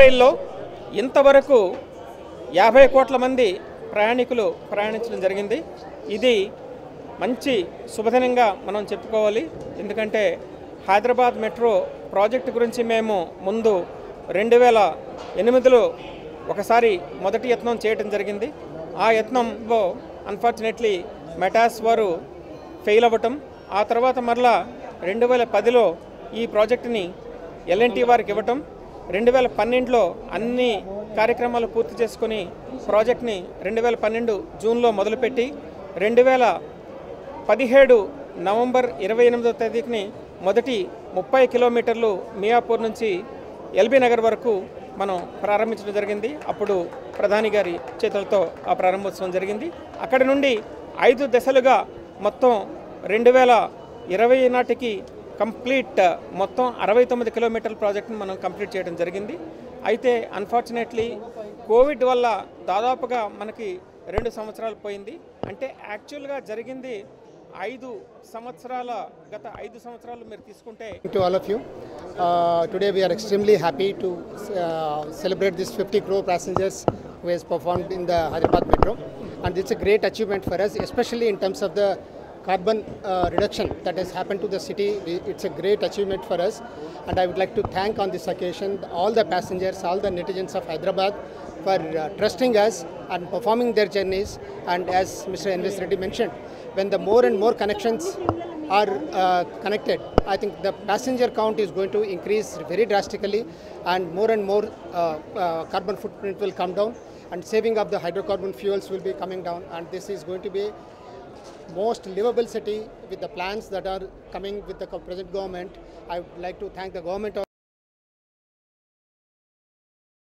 రైల్లో ఇంతవరకు 50 కోట్ల మంది ప్రయాణికులు ప్రయాణించడం జరిగింది. ఇది మంచి శుభదినంగా మనం చెప్పుకోవాలి. ఎందుకంటే హైదరాబాద్ మెట్రో ప్రాజెక్టు గురించి మేము ముందు 2008లో ఒకసారి మొదటి యత్నం చేయడం జరిగింది. ఆ యత్నంలో అన్ఫార్చునేట్లీ మెటాస్ వారు ఫెయిల్ అవ్వటం, ఆ తర్వాత మరలా 2010లో ఈ ప్రాజెక్టుని ఎల్ఎన్టీ వారికి ఇవ్వటం, 2012లో అన్ని కార్యక్రమాలు పూర్తి చేసుకుని ప్రాజెక్ట్ని 2012 జూన్లో మొదలుపెట్టి 2017 నవంబర్ 28వ తేదీని మొదటి 30 కిలోమీటర్లు మియాపూర్ నుంచి ఎల్బీ నగర్ వరకు మనం ప్రారంభించడం జరిగింది. అప్పుడు ప్రధాని గారి చేతులతో ఆ ప్రారంభోత్సవం జరిగింది. అక్కడి నుండి 5 దశలుగా మొత్తం 2020 నాటికి కంప్లీట్ మొత్తం 69 కిలోమీటర్ల ప్రాజెక్ట్ని మనం కంప్లీట్ చేయడం జరిగింది. అయితే అన్ఫార్చునేట్లీ కోవిడ్ వల్ల దాదాపుగా మనకి 2 సంవత్సరాలు పోయింది. అంటే యాక్చువల్గా జరిగింది 5 సంవత్సరాల, గత 5 సంవత్సరాలు మీరు తీసుకుంటే. To all of you, today we are extremely happy to celebrate this 50 crore passengers who has performed in the Hyderabad Metro, and it's a great achievement for us, especially in terms of the carbon reduction that has happened to the city. It's a great achievement for us, and I would like to thank on this occasion all the passengers, all the netizens of Hyderabad for trusting us and performing their journeys. And as Mr. N.V.S. Reddy mentioned, when the more and more connections are connected, I think the passenger count is going to increase very drastically, and more carbon footprint will come down, and saving of the hydrocarbon fuels will be coming down, and this is going to be most livable city with the plans that are coming with the present government. I would like to thank the government